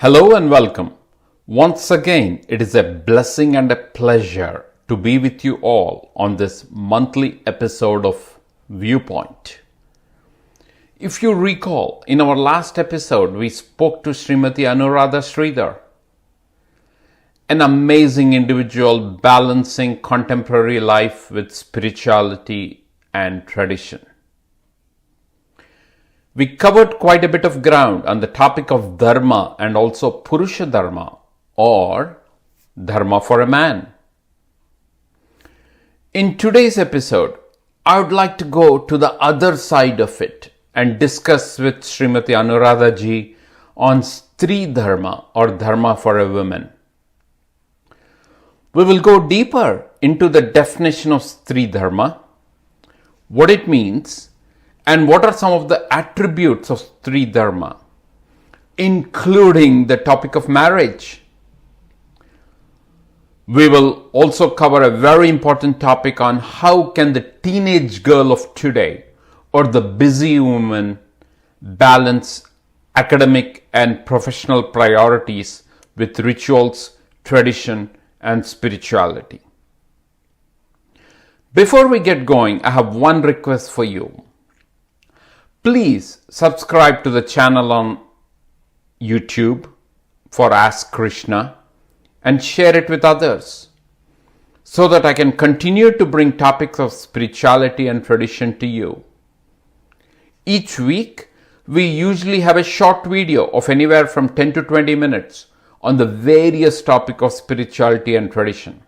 Hello and welcome. Once again, it is a blessing and a pleasure to be with you all on this monthly episode of Viewpoint. If you recall, in our last episode, we spoke to Srimati Anuradha Sridhar, an amazing individual balancing contemporary life with spirituality and tradition. We covered quite a bit of ground on the topic of Dharma and also Purusha Dharma or Dharma for a man. In today's episode, I would like to go to the other side of it and discuss with Srimati Anuradhaji on Stree Dharma or Dharma for a woman. We will go deeper into the definition of Stree Dharma, what it means, and what are some of the attributes of Stree Dharma, including the topic of marriage. We will also cover a very important topic on how can the teenage girl of today or the busy woman balance academic and professional priorities with rituals, tradition, and spirituality. Before we get going, I have one request for you. Please subscribe to the channel on YouTube for Ask Krishna and share it with others so that I can continue to bring topics of spirituality and tradition to you. Each week, we usually have a short video of anywhere from 10 to 20 minutes on the various topics of spirituality and tradition.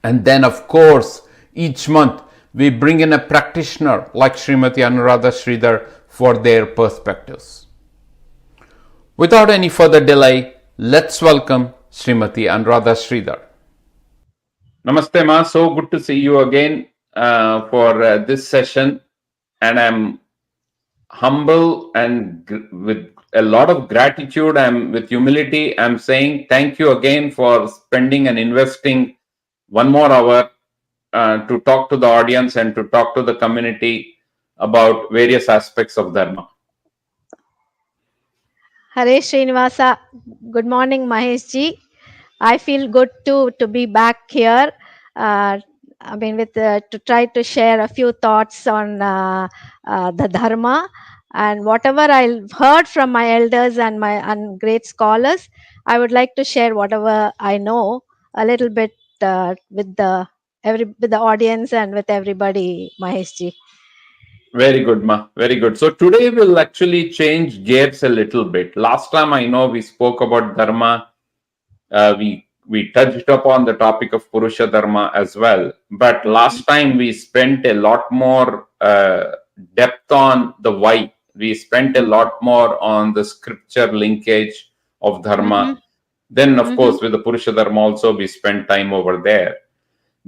And then, of course, each month, we bring in a practitioner like Srimati Anuradha Sridhar for their perspectives. Without any further delay, let's welcome Srimati Anuradha Sridhar. Namaste Ma, so good to see you again for this session, and I'm humble and with a lot of gratitude, I'm with humility, I'm saying thank you again for spending and investing one more hour to talk to the audience and to talk to the community about various aspects of Dharma. Hare Srinivasa. Good morning, Mahesh ji. I feel good to be back here. To try to share a few thoughts on the Dharma and whatever I've heard from my elders and great scholars. I would like to share whatever I know a little bit with the audience and with everybody, Mahesh ji. Very good, Ma. Very good. So today we'll actually change gears a little bit. Last time I know we spoke about Dharma. We touched upon the topic of Purusha Dharma as well. But last time we spent a lot more depth on the why. We spent a lot more on the scripture linkage of Dharma. Then, of course, with the Purusha Dharma also, we spent time over there.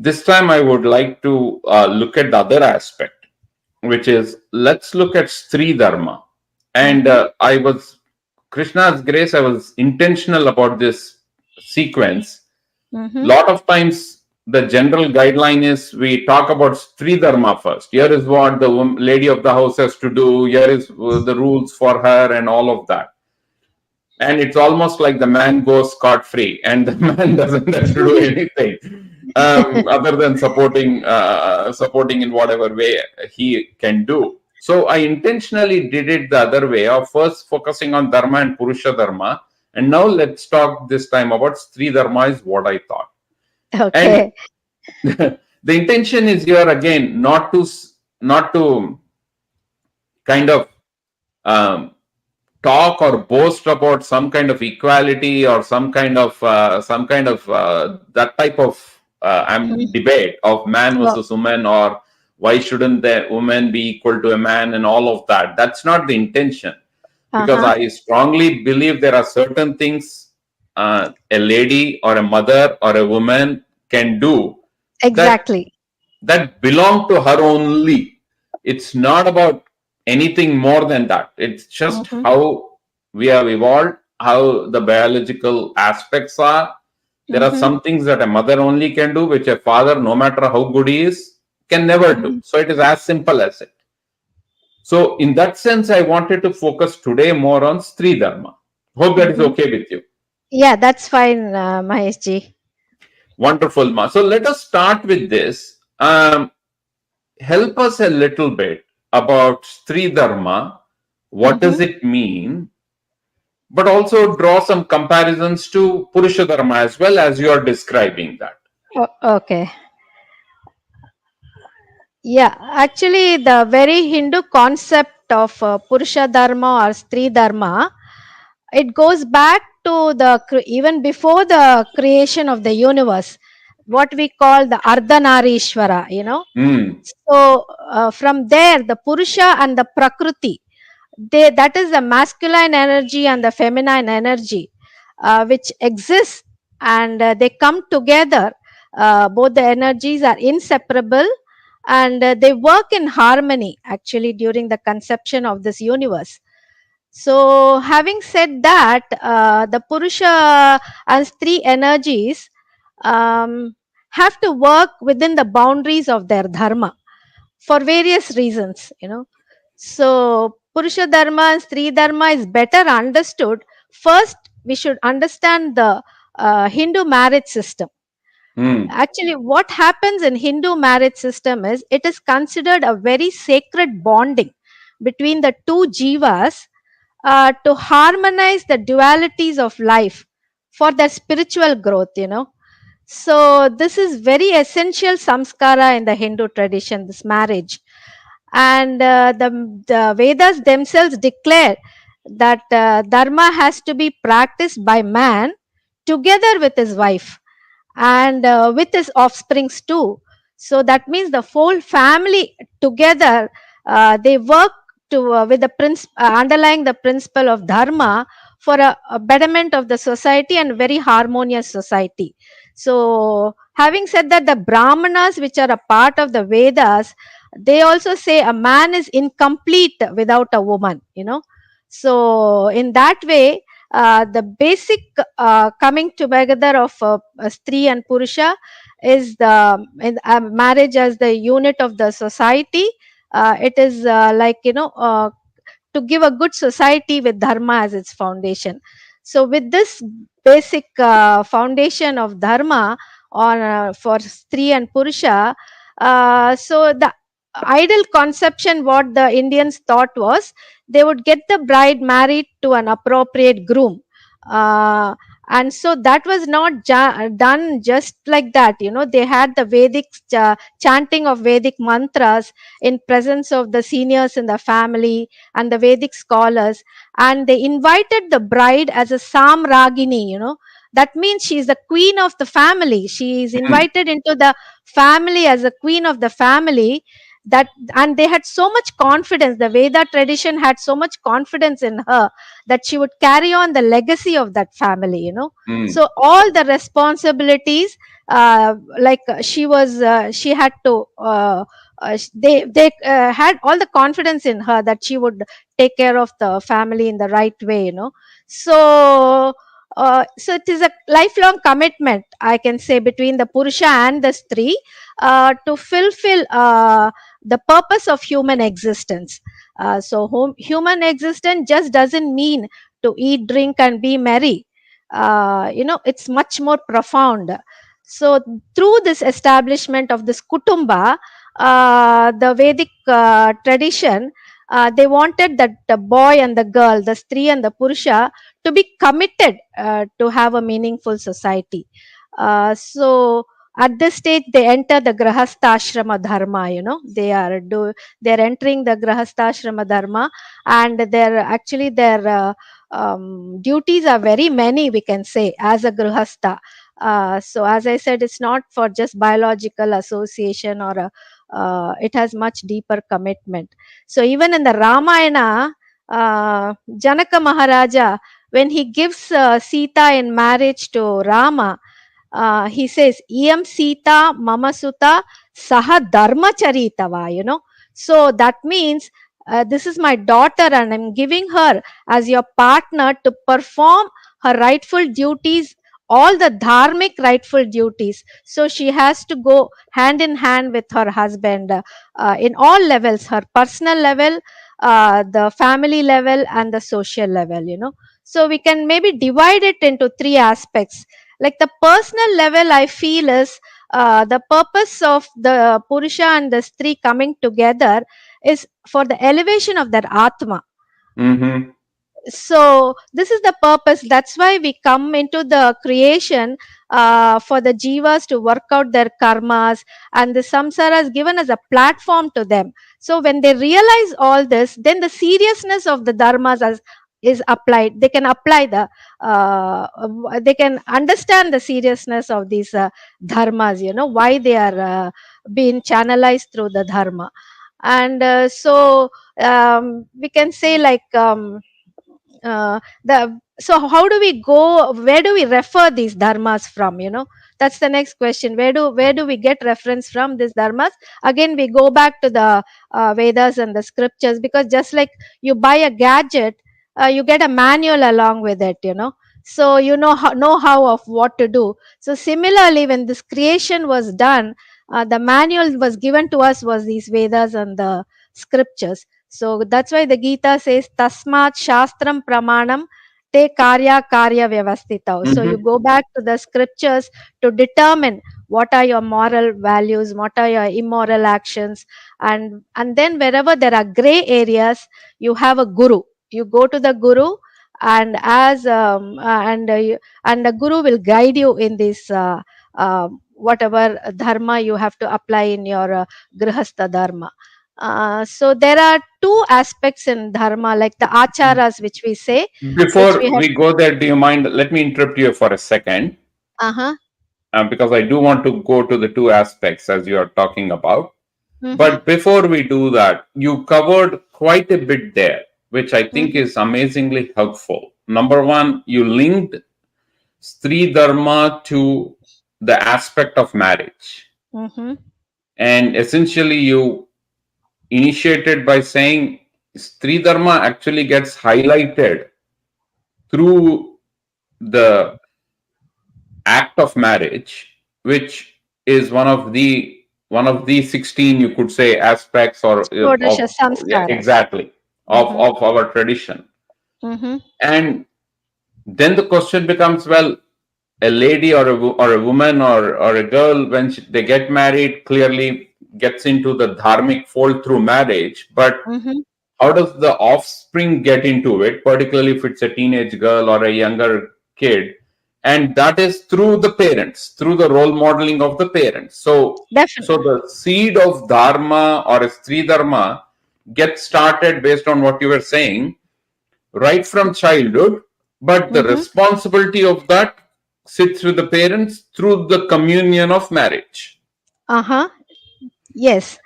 This time I would like to look at the other aspect, which is let's look at Stree Dharma. And Krishna's grace, I was intentional about this sequence. Lot of times the general guideline is we talk about Stree Dharma first. Here is what the lady of the house has to do. Here is the rules for her and all of that. And it's almost like the man goes scot-free and the man doesn't have to do anything other than supporting in whatever way he can do. So I intentionally did it the other way of first focusing on Dharma and Purusha Dharma. And now let's talk this time about Stree Dharma is what I thought. Okay. And the intention is here again not to kind of talk or boast about some kind of equality or some kind of that type of debate of man versus woman, or why shouldn't the woman be equal to a man and all of that. That's not the intention. Because I strongly believe there are certain things a lady or a mother or a woman can do exactly that belong to her only. It's not about anything more than that. It's just how we have evolved, how the biological aspects are. There are some things that a mother only can do, which a father, no matter how good he is, can never do. So it is as simple as it. So in that sense, I wanted to focus today more on Stree Dharma. Hope that is Mhm. okay with you. Yeah, that's fine, Mahesh ji. Wonderful, Ma. So let us start with this. Help us a little bit about Stree Dharma. What does Mhm. it mean? But also draw some comparisons to Purusha Dharma as well as you are describing that. Okay. Yeah, actually, the very Hindu concept of Purusha Dharma or Stree Dharma, it goes back to even before the creation of the universe, what we call the Ardhanarishwara, Hmm. So from there, the Purusha and the Prakriti, that is the masculine energy and the feminine energy, which exists, and they come together. Both the energies are inseparable, and they work in harmony actually during the conception of this universe. So having said that, the Purusha and Stree energies have to work within the boundaries of their dharma for various reasons, So Purusha Dharma and Stree Dharma is better understood. First, we should understand the Hindu marriage system. Hmm. Actually, what happens in Hindu marriage system is it is considered a very sacred bonding between the two jivas, to harmonize the dualities of life for their spiritual growth. So this is very essential samskara in the Hindu tradition, this marriage. And the Vedas themselves declare that dharma has to be practiced by man together with his wife and with his offsprings too. So that means the whole family together, they work to with the underlying the principle of dharma for a betterment of the society and very harmonious society. So having said that, the brahmanas, which are a part of the Vedas, they also say a man is incomplete without a woman. So in that way, the basic coming together of Stree and Purusha is the marriage as the unit of the society. It is like, to give a good society with dharma as its foundation. So with this basic foundation of dharma on for Stree and Purusha, so the ideal conception what the Indians thought was they would get the bride married to an appropriate groom. uh, and so that was not done just like that. They had the Vedic chanting of Vedic mantras in presence of the seniors in the family and the Vedic scholars, and they invited the bride as a Samragini. That means she is the queen of the family. She is Hmm. invited into the family as a queen of the family. That And they had so much confidence. The Veda tradition had so much confidence in her that she would carry on the legacy of that family. Hmm. So all the responsibilities, she had to they had all the confidence in her that she would take care of the family in the right way. So it is a lifelong commitment, I can say, between the Purusha and the Stree, to fulfill the purpose of human existence. Human existence just doesn't mean to eat, drink, and be merry. It's much more profound. So through this establishment of this kutumba, the Vedic tradition, they wanted that the boy and the girl, the Stree and the Purusha, to be committed to have a meaningful society. So at this stage they enter the grahastha dharma. They're entering the grahastha dharma, and their duties are very many, we can say, as a grihastha. So as I said, it's not for just biological association, it has much deeper commitment. So even in the Ramayana, Janaka Maharaja, when he gives Sita in marriage to Rama, he says, "Iyam Sita Mama Suta Saha Dharmacharitava." So that means, this is my daughter, and I'm giving her as your partner to perform her rightful duties, all the dharmic rightful duties. So she has to go hand in hand with her husband, in all levels, her personal level, the family level, and the social level. So we can maybe divide it into three aspects. Like the personal level, I feel is the purpose of the Purusha and the Stree coming together is for the elevation of their Atma. Mm-hmm. So this is the purpose. That's why we come into the creation, for the jivas to work out their karmas, and the samsara has given us a platform to them. So when they realize all this, then the seriousness of the dharmas is applied. They can apply they can understand the seriousness of these dharmas, why they are being channelized through the dharma. And we can say, like, the so how do we go, where do we refer these dharmas from? That's the next question. Where do we get reference from these dharmas? Again, we go back to the Vedas and the scriptures, because just like you buy a gadget, you get a manual along with it, so know how of what to do. So similarly, when this creation was done, the manual was given to us was these Vedas and the scriptures. So that's why the Gita says, Tasmat Shastram Pramanam Te Karya Vyavastitau. So you Mm-hmm. go back to the scriptures to determine what are your moral values, what are your immoral actions, and then wherever there are gray areas, you have a guru. You go to the guru, and as and the guru will guide you in this whatever dharma you have to apply in your grihastha dharma. So there are two aspects in dharma, like the acharas, which we say, which we Before have. we go there, do you mind? Let me interrupt you for a second, Uh-huh. because I do want to go to the two aspects as you are talking about. Mm-hmm. But before we do that, you covered quite a bit there, which I think Mm-hmm. is amazingly helpful. Number one, you linked Stree Dharma to the aspect of marriage. Mm-hmm. And essentially, you initiated by saying Stree Dharma actually gets highlighted through the act of marriage, which is one of the 16, you could say, aspects or Spodasha of, yeah, samskaras. exactly, of Mm-hmm. of our tradition. Mm-hmm. And then the question becomes, well, a lady or a woman or a girl, when they get married, clearly gets into the dharmic fold through marriage, but Mm-hmm. how does the offspring get into it, particularly if it's a teenage girl or a younger kid? And that is through the parents, through the role modeling of the parents. So Definitely. the seed of dharma or a Stree Dharma gets started based on what you were saying right from childhood, but the Mm-hmm. responsibility of that sits with the parents through the communion of marriage. Uh-huh. Yes.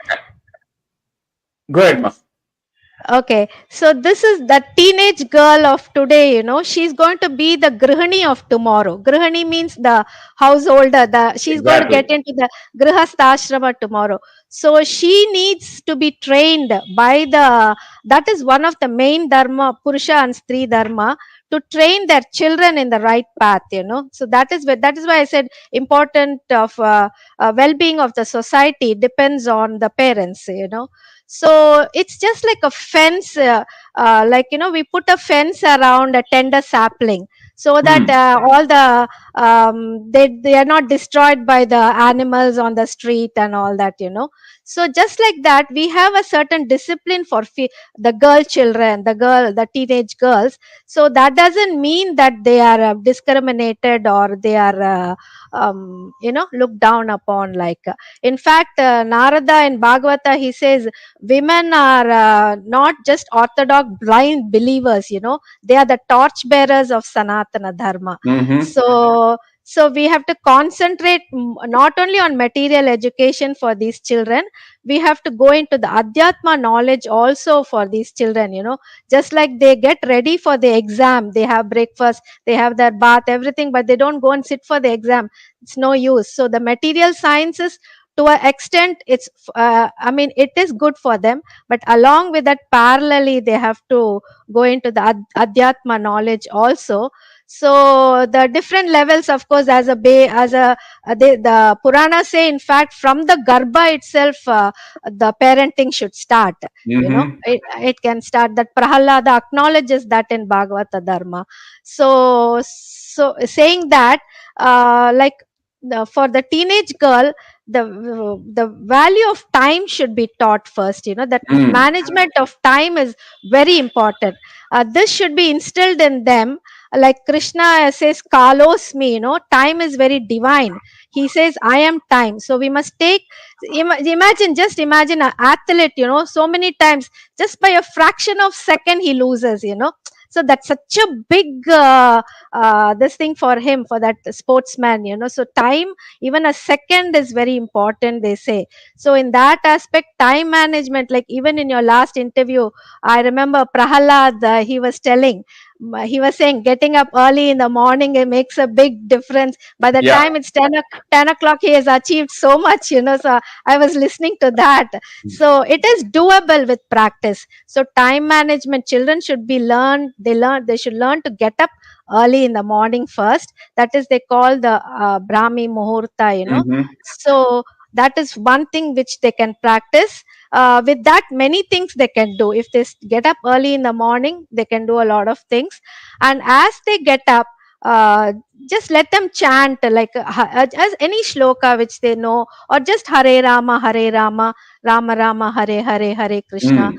Go ahead, Ma. Okay, so this is the teenage girl of today, she's going to be the grihani of tomorrow. Grihani means the householder, she's going to get Exactly. into the grihastha tomorrow. So she needs to be trained by that is one of the main dharma, Purusha and Stree Dharma, to train their children in the right path, So that is why I said important of well-being of the society depends on the parents. So it's just like a fence, like, we put a fence around a tender sapling, so that Hmm. all the they are not destroyed by the animals on the street and all that. So just like that, we have a certain discipline for the girl children, the teenage girls. So that doesn't mean that they are discriminated, or they are looked down upon, like, in fact, Narada in Bhagavata, he says women are not just orthodox blind believers, they are the torch bearers of Sanatana Dharma. Mm-hmm. So we have to concentrate not only on material education for these children, we have to go into the Adhyatma knowledge also for these children, just like they get ready for the exam, they have breakfast, they have their bath, everything, but they don't go and sit for the exam. It's no use. So the material sciences, to an extent, it is good for them, but along with that, parallelly, they have to go into the adhyatma knowledge also. So the different levels, of course, as a the Purana say, in fact, from the Garbha itself, the parenting should start. Mm-hmm. It can start. That Prahalada acknowledges that in Bhagavata Dharma. So saying that, like, for the teenage girl, the value of time should be taught first. That Mm. management of time is very important. This should be instilled in them. Like Krishna says, Kalos me, time is very divine. He says, I am time. So we must take, just imagine an athlete, so many times, just by a fraction of second he loses. So that's such a big this thing for him, for that sportsman. So time, even a second is very important, they say. So in that aspect, time management, like even in your last interview, I remember Prahalad, he was saying getting up early in the morning, it makes a big difference. By the Yeah. time it's 10 o'clock, he has achieved so much. So I was listening to that. So it is doable with practice. So time management, children should be learned, they should learn to get up early in the morning first. That is, they call the Brahmi Muhurta. Mm-hmm. So that is one thing which they can practice. With that, many things they can do. If they get up early in the morning, they can do a lot of things. And as they get up, uh, just let them chant, like as any shloka which they know, or just Hare Rama, Hare Rama, Rama Rama, Hare Hare, Hare Krishna. Mm.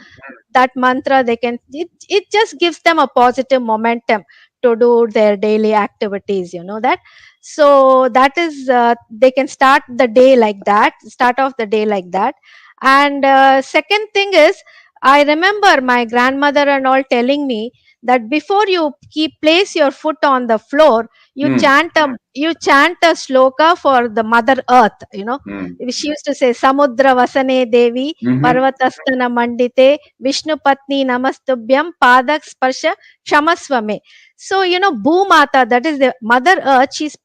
That mantra, it just gives them a positive momentum to do their daily activities. That. So that is, they can start the day like that, start off the day like that. And second thing is, I remember my grandmother and all telling me that before you keep place your foot on the floor, Mm. you chant a shloka for the mother earth. Mm. She used to say, Samudra Vasane Devi, Mm-hmm. Parvatastana Mandite, Vishnu Patni Namastubhyam, Padak Sparsha Kshamaswame. So, Bhumata, that is the Mother Earth, she's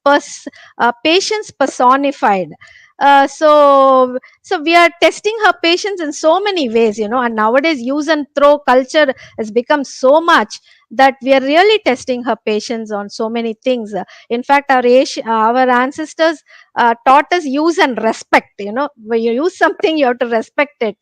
patience personified. So we are testing her patience in so many ways. And nowadays use and throw culture has become so much that we are really testing her patience on so many things. In fact, our ancestors taught us use and respect. When you use something, you have to respect it.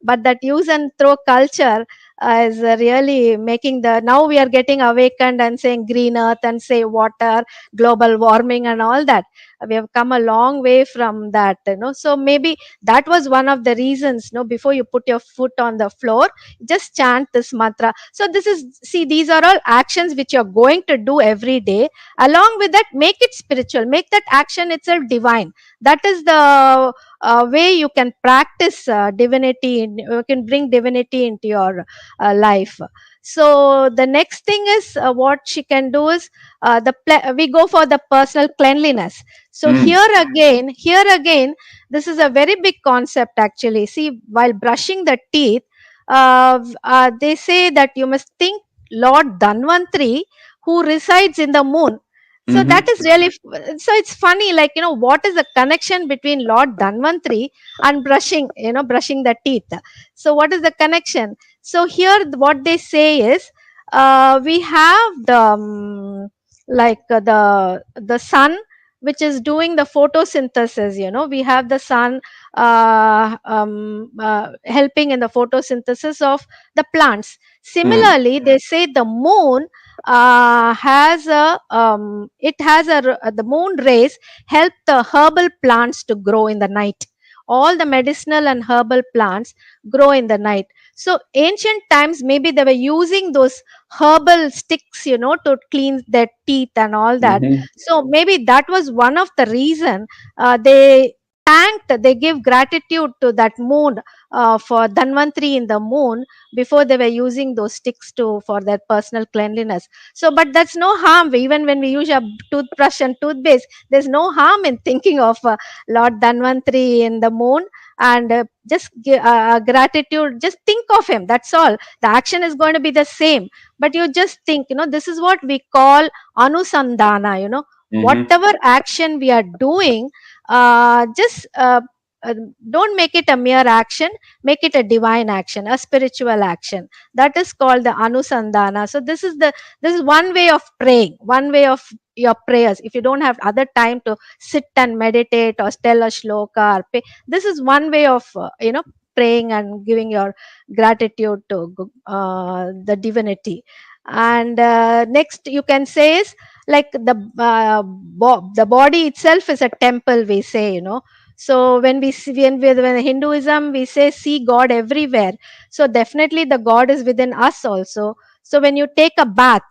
But that use and throw culture is really making the, now we are getting awakened and saying green earth and say water, global warming and all that. We have come a long way from that. So maybe that was one of the reasons. Before you put your foot on the floor, just chant this mantra. So this is, see, these are all actions which you're going to do every day. Along with that, make it spiritual, make that action itself divine. That is the way you can practice divinity, you can bring divinity into your life. So the next thing is, what she can do is, we go for the personal cleanliness. So Mm. here again, this is a very big concept actually. See, while brushing the teeth, they say that you must think Lord Dhanvantri, who resides in the moon. So that Mm-hmm. is really, so it's funny, like, what is the connection between Lord Dhanvantri and brushing the teeth? So what is the connection? So here, what they say is, we have like the sun, which is doing the photosynthesis. We have the sun helping in the photosynthesis of the plants. Mm. Similarly, they say the moon has a it has the moon rays help the herbal plants to grow in the night. All the medicinal and herbal plants grow in the night. So ancient times, maybe they were using those herbal sticks, to clean their teeth and all that. Mm-hmm. So maybe that was one of the reason they give gratitude to that moon, for Dhanvantri in the moon, before they were using those sticks to for their personal cleanliness. So, but that's no harm. Even when we use a toothbrush and toothpaste, there's no harm in thinking of Lord Dhanvantri in the moon, and just gratitude. Just think of him. That's all. The action is going to be the same, but you just think. This is what we call anusandana. Mm-hmm. Whatever action we are doing, just don't make it a mere action, make it a divine action, a spiritual action. That is called the anusandana. So this is one way of praying, one way of your prayers. If you don't have other time to sit and meditate or tell a shloka or pray, this is one way of praying and giving your gratitude to the divinity. And next you can say is like the body itself is a temple, we say, so when we see, when Hinduism, we say see God everywhere. So definitely the God is within us also. So when you take a bath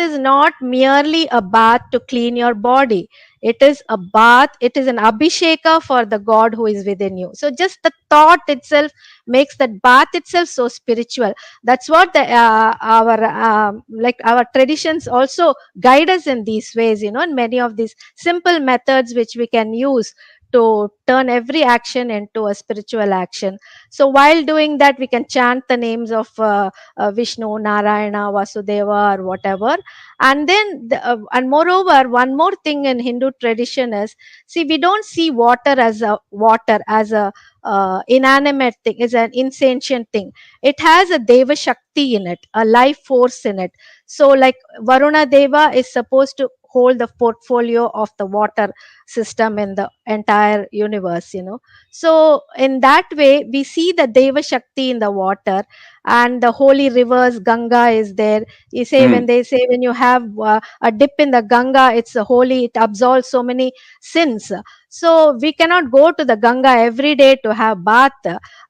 is not merely a bath to clean your body. It is a bath, it is an abhisheka for the God who is within you. So just the thought itself makes that bath itself so spiritual. That's what our like our traditions also guide us in these ways, and many of these simple methods which we can use to turn every action into a spiritual action. So while doing that, we can chant the names of Vishnu, Narayana, Vasudeva, or whatever. And then and moreover, one more thing in Hindu tradition is, see, we don't see water as a inanimate thing, is an insentient thing. It has a deva shakti in it, a life force in it. So like Varuna Deva is supposed to hold the portfolio of the water system in the entire universe, so in that way we see the deva shakti in the water. And the holy rivers, Ganga is there. You say, when Mm. they say, when you have a dip in the Ganga, it's a holy, it absolves so many sins. So we cannot go to the Ganga every day to have bath,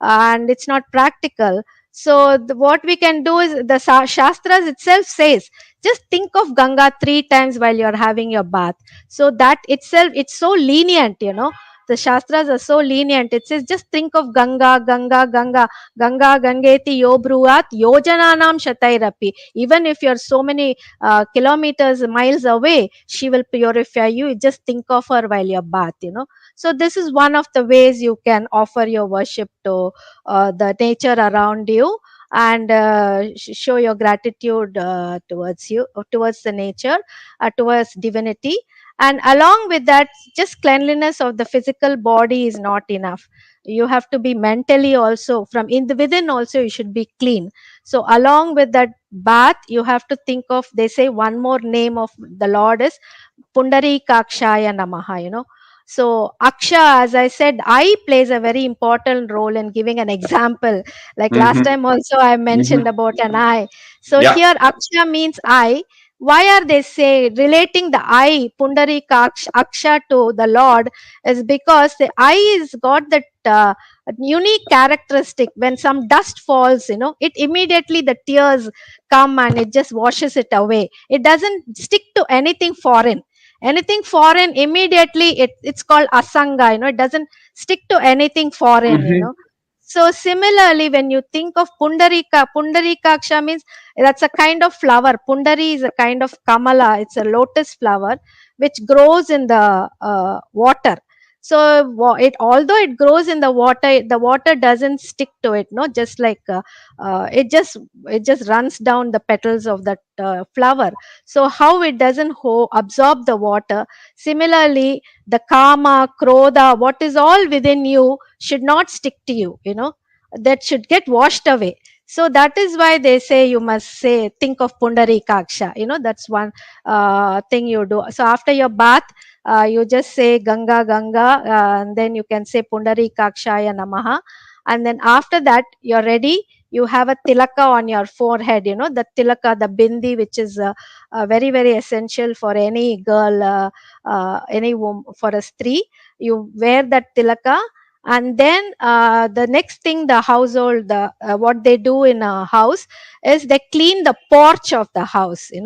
and it's not practical. So what we can do is, the Shastras itself says, just think of Ganga 3 times while you're having your bath. So that itself, it's so lenient, the Shastras are so lenient. It says, just think of Ganga, Ganga, Ganga, Ganga, Gangeti Yobruat, Yojananam Shatairapi. Even if you're so many kilometers, miles away, she will purify you. Just think of her while you're bath, So this is one of the ways you can offer your worship to the nature around you, and show your gratitude towards the nature, towards divinity. And along with that, just cleanliness of the physical body is not enough. You have to be mentally also, from in the within also, you should be clean. So along with that bath, you have to think of, they say, one more name of the Lord is Pundarikakshaya Namaha, So Aksha, as I said, eye plays a very important role in giving an example. Like last Mm-hmm. time also I mentioned Mm-hmm. about an eye. So Yeah. here Aksha means eye. Why are they say relating the eye, Aksha, to the Lord? Is because the eye has got that unique characteristic. When some dust falls, it immediately, the tears come and it just washes it away. It doesn't stick to anything foreign. Anything foreign, immediately it's called asanga, it doesn't stick to anything foreign, Mm-hmm. So similarly, when you think of Pundarikaksha means that's a kind of flower. Pundari is a kind of kamala, it's a lotus flower which grows in the water. So it, although it grows in the water doesn't stick to it, no, just like it just runs down the petals of that flower. So how it doesn't absorb the water, similarly the kama, krodha, what is all within you should not stick to you, that should get washed away. So that is why they say you must say, think of Pundarikaksha, that's one thing you do. So after your bath, you just say Ganga, Ganga, and then you can say Pundarikakshaya Namaha. And then after that, you're ready. You have a tilaka on your forehead, the tilaka, the bindi, which is very, very essential for any girl, any woman, for a stree. You wear that tilaka. And then the next thing, the household, what they do in a house is they clean the porch of the house, they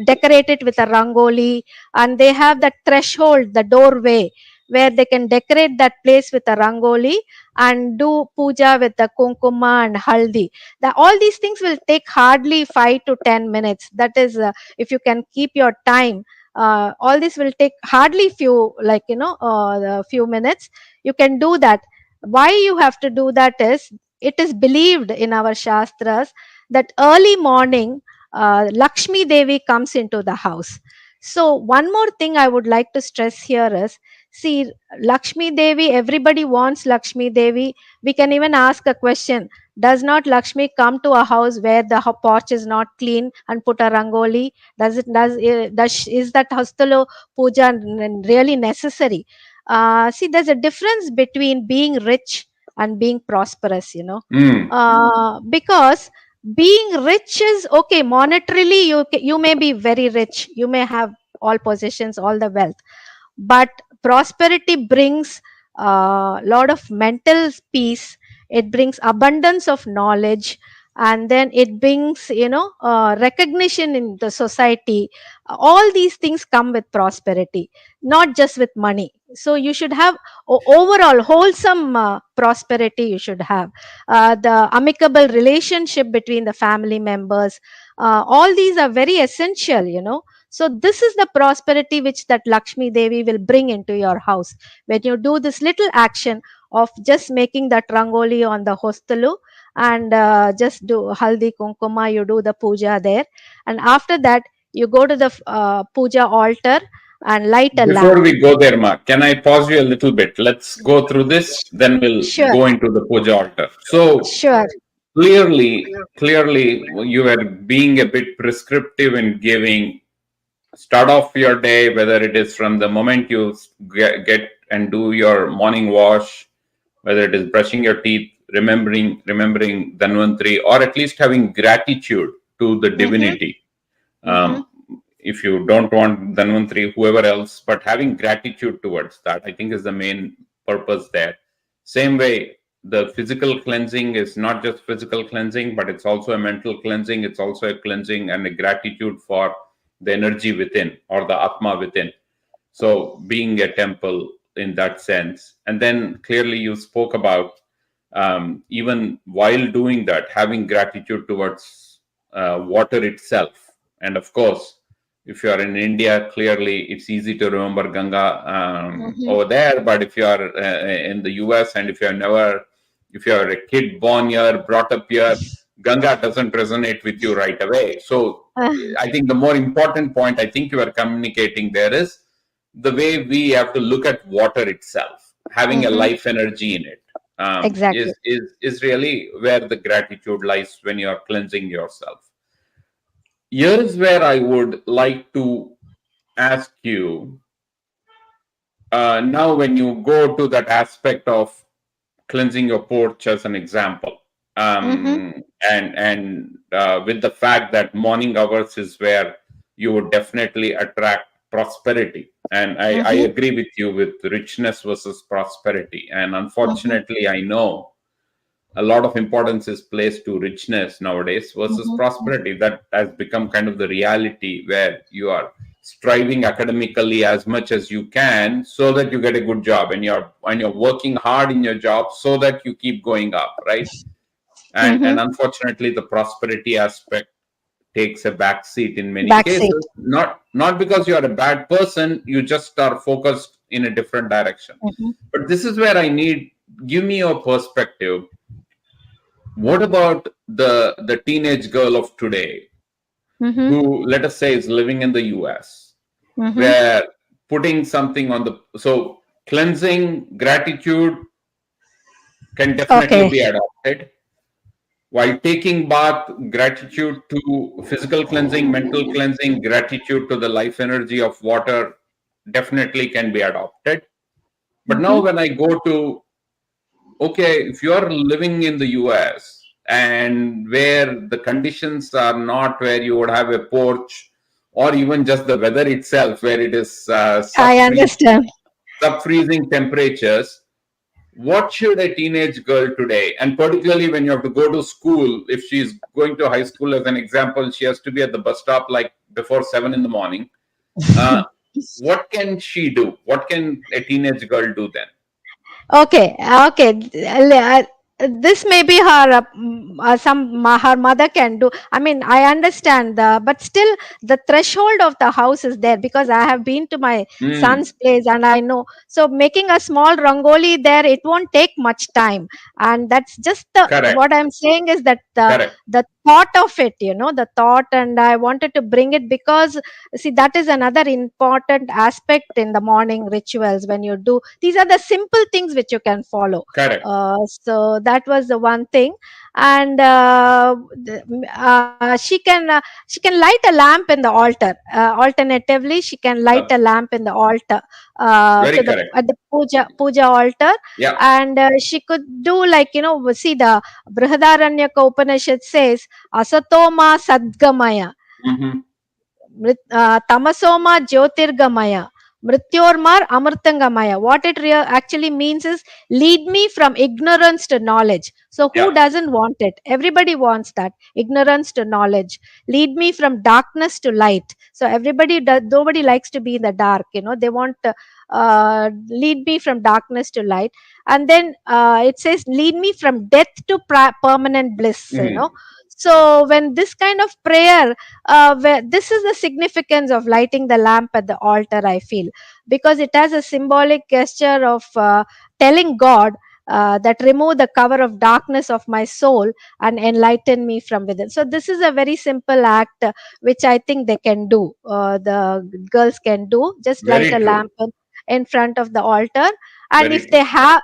decorate it with a rangoli, and they have that threshold, the doorway, where they can decorate that place with a rangoli and do puja with the kunkuma and haldi. All these things will take hardly 5 to 10 minutes. That is, if you can keep your time, all this will take hardly few, like, a few minutes. You can do that. Why you have to do that is, it is believed in our shastras that early morning, Lakshmi Devi comes into the house. So one more thing I would like to stress here is, See, Lakshmi Devi, everybody wants Lakshmi Devi. We can even ask a question: does not Lakshmi come to a house where the porch is not clean and put a rangoli? Is that hastalo puja really necessary? See, there's a difference between being rich and being prosperous, Mm. because being rich is okay. Monetarily, you may be very rich, you may have all possessions, all the wealth, but prosperity brings a lot of mental peace. It brings abundance of knowledge, and then it brings, recognition in the society. All these things come with prosperity, not just with money. So you should have overall wholesome prosperity. You should have the amicable relationship between the family members. All these are very essential, so this is the prosperity which that Lakshmi Devi will bring into your house when you do this little action of just making that rangoli on the hostalu, and just do haldi kunkuma, you do the puja there, and after that you go to the puja altar and light a lamp. Before we go there, Mark, can I pause you a little bit? Let's go through this, then we'll Sure, go into the puja altar. So sure. clearly, you are being a bit prescriptive in giving start off your day, whether it is from the moment you get and do your morning wash, whether it is brushing your teeth, remembering Dhanvantri, or at least having gratitude to the Mm-hmm, divinity. mm-hmm, Um, if you don't want Dhanvantri, whoever else, but having gratitude towards that, I think is the main purpose there. Same way, the physical cleansing is not just physical cleansing, but it's also a mental cleansing. It's also a cleansing and a gratitude for the energy within or the Atma within. So being a temple in that sense. And then clearly you spoke about even while doing that, having gratitude towards water itself. And of course, if you are in India, clearly it's easy to remember Ganga mm-hmm. over there. But if you are in the US, and if you are a kid born here, brought up here, Ganga doesn't resonate with you right away. So I think the more important point I think you are communicating there is the way we have to look at water itself, having a Mm-hmm. life energy in it, Exactly. is really where the gratitude lies when you are cleansing yourself. Here is where I would like to ask you, now when you go to that aspect of cleansing your porch as an example, Mm-hmm, and with the fact that morning hours is where you would definitely attract prosperity, and I mm-hmm, agree with you with richness versus prosperity, and mm-hmm, unfortunately I know a lot of importance is placed to richness nowadays versus mm-hmm, prosperity. That has become kind of the reality where you are striving academically as much as you can so that you get a good job, and you're working hard in your job so that you keep going up, right? And mm-hmm. unfortunately the prosperity aspect takes a back seat in many Backseat. cases, not because you are a bad person, you just are focused in a different direction. Mm-hmm, But this is where I need, give me your perspective. What about the teenage girl of today mm-hmm, who, let us say, is living in the US, mm-hmm. where putting something on the, so cleansing gratitude can definitely Okay. be adopted, while taking bath, gratitude to physical cleansing, mental cleansing, gratitude to the life energy of water definitely can be adopted. But Mm-hmm. now when I go to, okay, if you are living in the US and where the conditions are not where you would have a porch, or even just the weather itself, where it is I understand. sub-freezing temperatures, what should a teenage girl today, and particularly when you have to go to school, if she's going to high school as an example, she has to be at the bus stop like before 7 in the morning. Uh, what can she do? What can a teenage girl do then? Okay, okay. this may be her her mother can do. I mean, I understand but still the threshold of the house is there, because I have been to my Mm, son's place and I know. So making a small rangoli there, it won't take much time. And that's just the correct, what I'm saying is that correct, the thought of it, the thought, and I wanted to bring it because, see, that is another important aspect in the morning rituals. When you do, these are the simple things which you can follow. correct. So that was the one thing. And she can light a lamp in the altar. Alternatively, she can light Uh, a lamp in the altar, very to the correct. at the puja altar. Yeah. And she could do, like, see, the Brihadaranyaka Upanishad says, asatoma sadgamaya, Hmm. tamasoma jyotirgamaya, mrityormar amrtangamaya. What it actually means is, lead me from ignorance to knowledge. So who Yeah. doesn't want it? Everybody wants that, ignorance to knowledge. Lead me from darkness to light. So everybody does, nobody likes to be in the dark, they want lead me from darkness to light. And then it says, lead me from death to permanent bliss. Hmm. So when this kind of prayer, where this is the significance of lighting the lamp at the altar, I feel, because it has a symbolic gesture of telling God that remove the cover of darkness of my soul and enlighten me from within. So this is a very simple act, which I think they can do, the girls can do, just light Very a true. lamp in front of the altar. And Very true.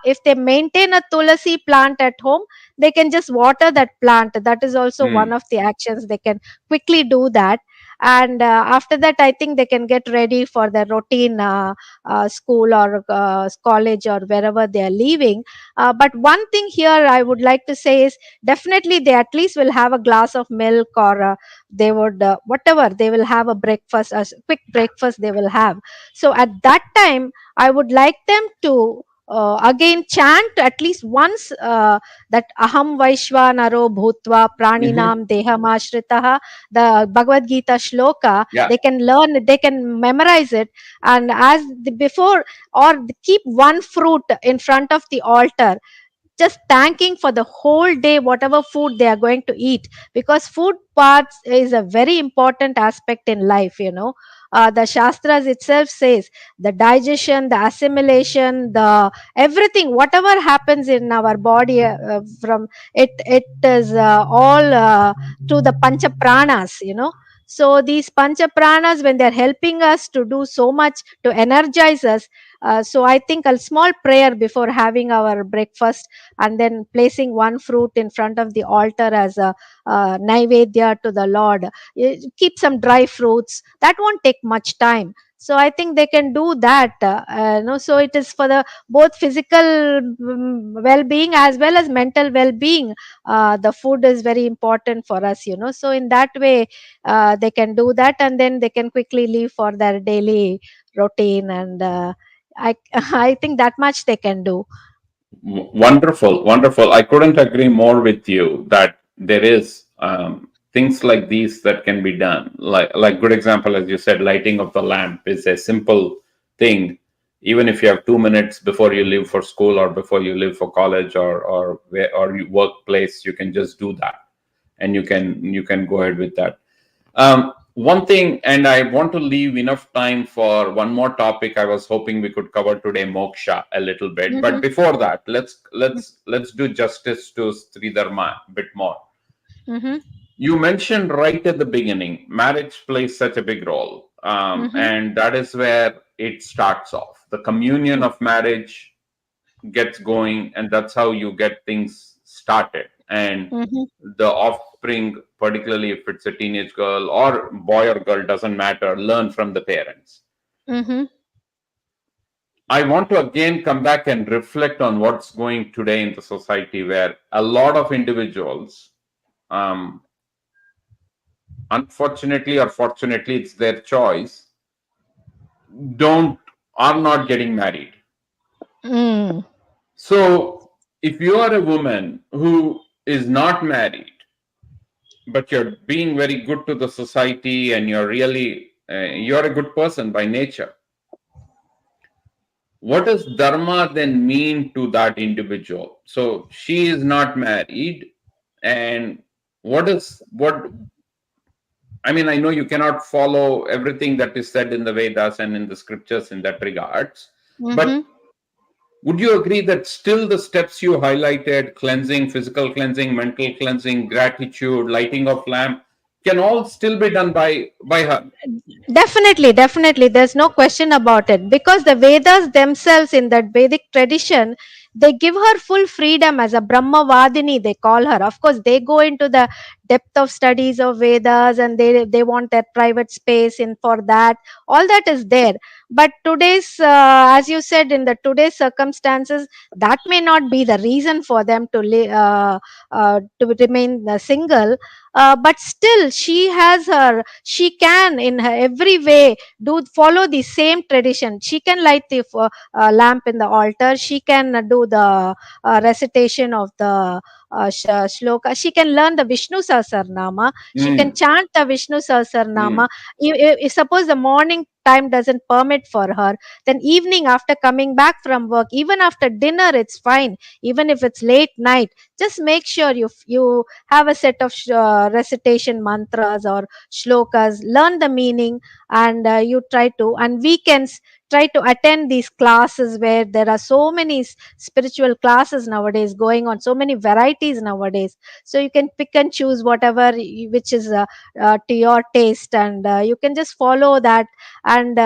if they maintain a tulasi plant at home, they can just water that plant. That is also one Hmm. of the actions they can quickly do that. And after that, I think they can get ready for their routine school or college or wherever they are leaving. But one thing here I would like to say is, definitely they at least will have a glass of milk, or they would, whatever, they will have a breakfast, a quick breakfast they will have. So at that time, I would like them to again chant at least once, that aham vaishvanaro bhutva Hmm. praninam dehamashritah, the Bhagavad Gita shloka. Yeah. They can learn it, they can memorize it. And before, or keep one fruit in front of the altar, just thanking for the whole day whatever food they are going to eat, because food parts is a very important aspect in life. The shastras itself says, the digestion, the assimilation, the everything, whatever happens in our body, from it is all to the pancha pranas. So these pancha pranas, when they're helping us to do so much to energize us, so I think a small prayer before having our breakfast, and then placing one fruit in front of the altar as a naivedya to the Lord. Keep some dry fruits. That won't take much time. So I think they can do that. So it is for the both physical well-being as well as mental well-being. The food is very important for us. So in that way, they can do that, and then they can quickly leave for their daily routine. And I I think that much they can do. Wonderful, wonderful. I couldn't agree more with you that there is things like these that can be done. Like good example, as you said, lighting of the lamp is a simple thing. Even if you have 2 minutes before you leave for school or before you leave for college or you workplace, you can just do that, and you can go ahead with that. One thing, and I want to leave enough time for one more topic. I was hoping we could cover today, moksha, a little bit. But Mhm. before that, let's do justice to Stree Dharma a bit more. Mhm. You mentioned right at the beginning, marriage plays such a big role, Mhm. and that is where it starts off. The communion of marriage gets going, and that's how you get things started. And Mhm. the offspring, particularly if it's a teenage girl or boy or girl, doesn't matter, learn from the parents. Mhm. I want to again come back and reflect on what's going today in the society, where a lot of individuals, um, unfortunately or fortunately, it's their choice, don't are not getting married. Mm. So if you are a woman who is not married, but you're being very good to the society and you're really you're a good person by nature, what does dharma then mean to that individual? So she is not married, and what I mean, I know you cannot follow everything that is said in the Vedas and in the scriptures in that regards, Mm-hmm. but would you agree that still the steps you highlighted, cleansing, physical cleansing, mental cleansing, gratitude, lighting of lamp, can all still be done by her? Definitely, definitely. There's no question about it. Because the Vedas themselves, in that Vedic tradition, they give her full freedom as a Brahmavadini, they call her. Of course, they go into the depth of studies of Vedas, and they want their private space in for that. All that is there. But today's, as you said, in the today's circumstances, that may not be the reason for them to remain single. But still, she can in her every way do follow the same tradition. She can light the lamp in the altar. She can do the recitation of the shloka. She can learn the Vishnu Sahasranama. She can Mm, chant the Vishnu Sahasranama. mm. If suppose the morning time doesn't permit for her, then evening, after coming back from work, even after dinner, it's fine. Even if it's late night, just make sure you have a set of recitation mantras or shlokas, learn the meaning, and you try to, and weekends, try to attend these classes where there are so many spiritual classes nowadays going on, so many varieties nowadays. So you can pick and choose whatever which is to your taste, and you can just follow that. And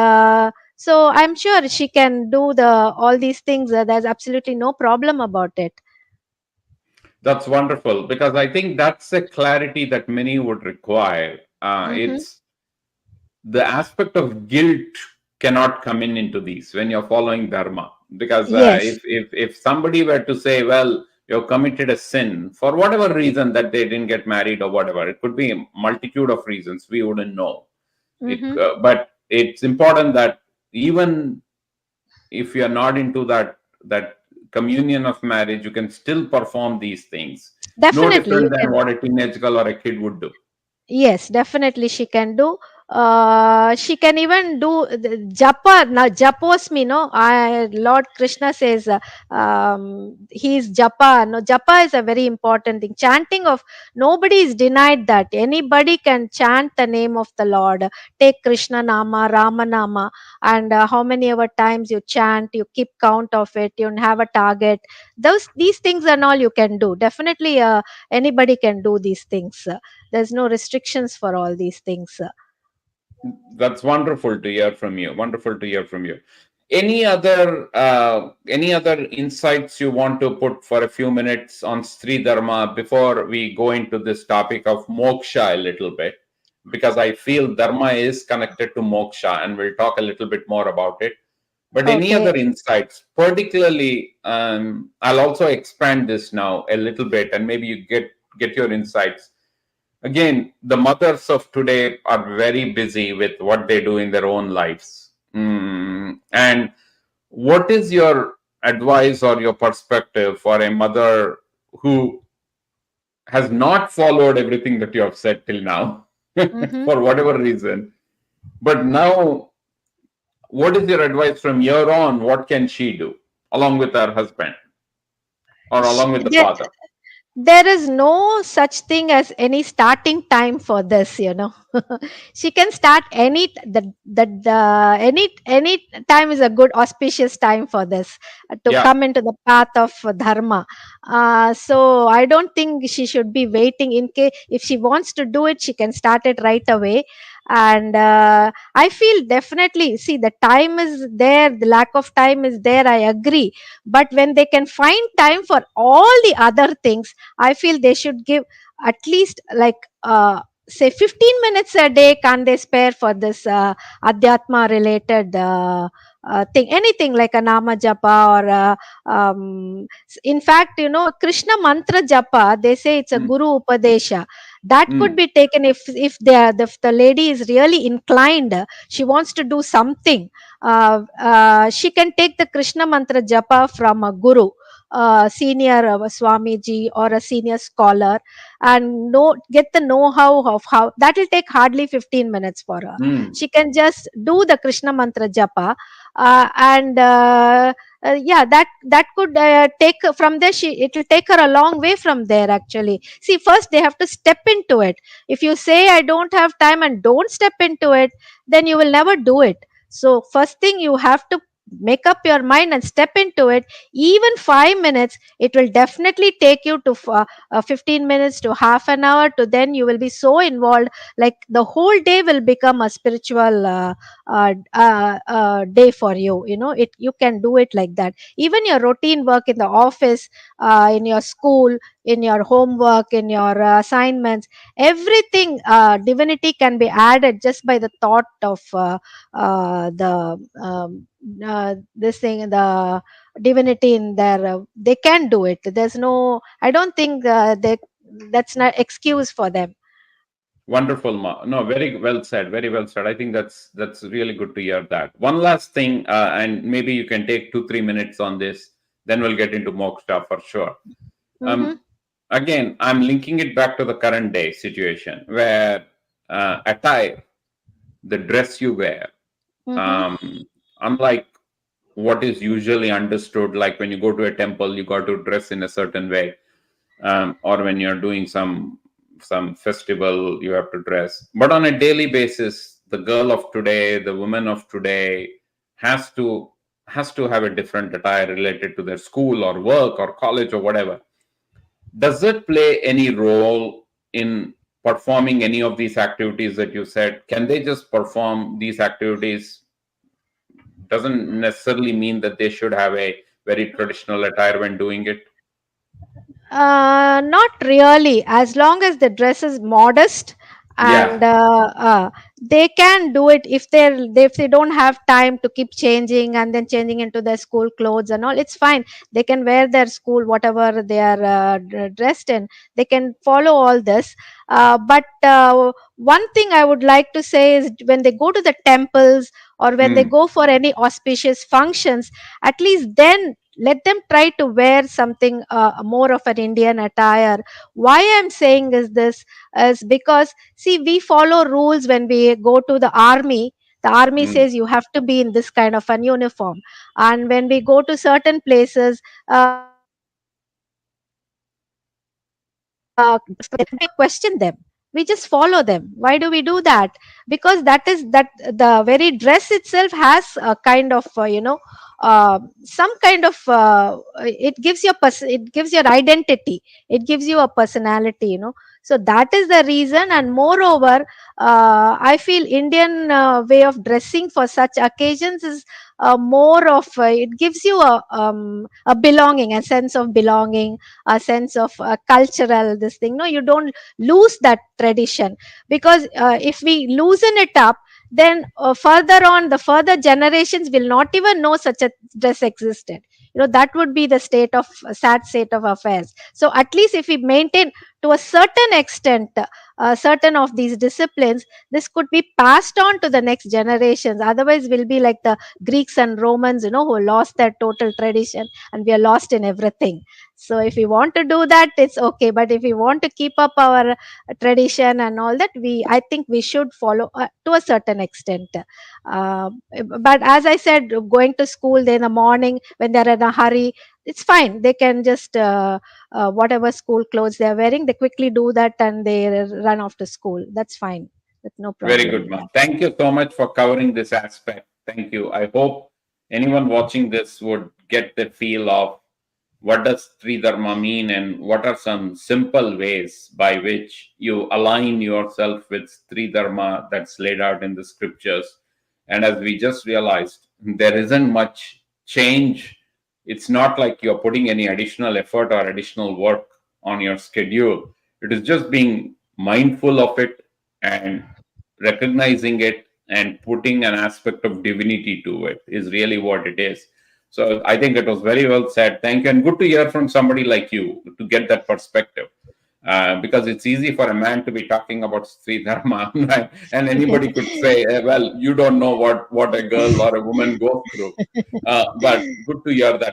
so I'm sure she can do the all these things. There's absolutely no problem about it. That's wonderful, because I think that's a clarity that many would require. Mm-hmm. It's the aspect of guilt cannot come in into these when you're following dharma, because Yes. if somebody were to say, well, you've committed a sin for whatever reason, that they didn't get married or whatever, it could be a multitude of reasons, we wouldn't know it. Mm-hmm. But it's important that even if you're not into that communion of marriage, you can still perform these things, no Definitely, different you than can. what a teenage girl or a kid would do. Yes, definitely she can do. She can even do the japa. Now, japos no. Lord Krishna says he's japa. No, japa is a very important thing. Chanting of, nobody is denied that. Anybody can chant the name of the Lord. Take Krishna Nama, Rama Nama, and how many ever times you chant, you keep count of it. You have a target. These things and all you can do. Definitely, anybody can do these things. There's no restrictions for all these things. That's wonderful to hear from you. Wonderful to hear from you. Any other insights you want to put for a few minutes on Stree Dharma before we go into this topic of moksha a little bit? Because I feel dharma is connected to moksha, and we'll talk a little bit more about it. But any Okay. other insights, particularly, I'll also expand this now a little bit, and maybe you get your insights. Again, the mothers of today are very busy with what they do in their own lives. And what is your advice or your perspective for a mother who has not followed everything that you have said till now, Mm-hmm. for whatever reason? But now, what is your advice from here on? What can she do along with her husband or Sh- along with the there, father? there is no such thing as any starting time for this. She can start any time is a good auspicious time for this, to Yeah. come into the path of dharma. So I don't think she should be waiting. In case if she wants to do it, she can start it right away. And I feel, definitely, see, the time is there, the lack of time is there, I agree. But when they can find time for all the other things, I feel they should give at least, like, say 15 minutes a day, can they spare for this adhyatma related thing, anything like a nama japa, or in fact, Krishna mantra japa, they say it's a Mm, guru upadesha. That could mm, be taken if the lady is really inclined, she wants to do something. She can take the Krishna mantra japa from a guru, senior Swamiji or a senior scholar, and get the know-how of how that will take hardly 15 minutes for her. mm, She can just do the Krishna mantra japa. and yeah, that could take from there, it will take her a long way from there. Actually, see, first they have to step into it. If you say I don't have time and don't step into it, then you will never do it. So first thing, you have to make up your mind and step into it. Even 5 minutes, it will definitely take you to 15 minutes to half an hour, to then you will be so involved, like the whole day will become a spiritual day for you. You know, it, you can do it like that. Even your routine work in the office, in your school, in your homework, in your assignments, everything, divinity can be added just by the thought of the this thing, the divinity in there. They can do it. There's no, I don't think they, that's not excuse for them. Wonderful, Ma. No, very well said. Very well said. I think that's really good to hear that. One last thing, and maybe you can take 2-3 minutes on this. Then we'll get into moksha for sure. Mm-hmm. Um, Again, I'm linking it back to the current day situation where attire, the dress you wear, Mm-hmm. um, unlike what is usually understood, like when you go to a temple, you got to dress in a certain way, or when you're doing some festival, you have to dress. But on a daily basis, the girl of today, the woman of today, has to has to have a different attire related to their school or work or college or whatever. Does it play any role in performing any of these activities that you said? Can they just perform these activities? Doesn't necessarily mean that they should have a very traditional attire when doing it. Not really. As long as the dress is modest, and Yeah. they can do it. If they don't have time to keep changing and then changing into their school clothes and all, it's fine. They can wear their school whatever they are dressed in. They can follow all this. But one thing I would like to say is, when they go to the temples or when they Hmm. go for any auspicious functions, at least then let them try to wear something more of an Indian attire. Why I'm saying is this, is because, see, we follow rules. When we go to the army, the army Hmm. says you have to be in this kind of an uniform. And when we go to certain places, question them. We just follow them. Why do we do that? Because that is that the very dress itself has a kind of some kind of it gives your it gives your identity, it gives you a personality, you know. So that is the reason. And moreover, I feel Indian way of dressing for such occasions is more of it gives you a belonging, a sense of belonging, a sense of cultural this thing. No, you don't lose that tradition. Because if we loosen it up, then further on, the further generations will not even know such a dress existed. You know, that would be the state of sad state of affairs. So at least if we maintain to a certain extent certain of these disciplines, this could be passed on to the next generations. Otherwise we'll be like the Greeks and Romans, you know, who lost their total tradition, and we are lost in everything. So if we want to do that, it's okay. But if we want to keep up our tradition and all that, I think we should follow to a certain extent. uh, but as I said, going to school in the morning when they're in a hurry, it's fine. They can just whatever school clothes they're wearing, they quickly do that and they run off to school. That's fine. There's no Very problem good, in Ma. that. Thank you so much for covering this aspect. Thank you. I hope anyone watching this would get the feel of what does Stree Dharma mean and what are some simple ways by which you align yourself with Stree Dharma that's laid out in the scriptures. And as we just realized, there isn't much change. It's not like you're putting any additional effort or additional work on your schedule. It is just being mindful of it and recognizing it and putting an aspect of divinity to it is really what it is. So I think it was very well said. Thank you. And good to hear from somebody like you to get that perspective. Because it's easy for a man to be talking about Sri Dharma, right? And anybody could say, well, you don't know what a girl or a woman goes through. But good to hear that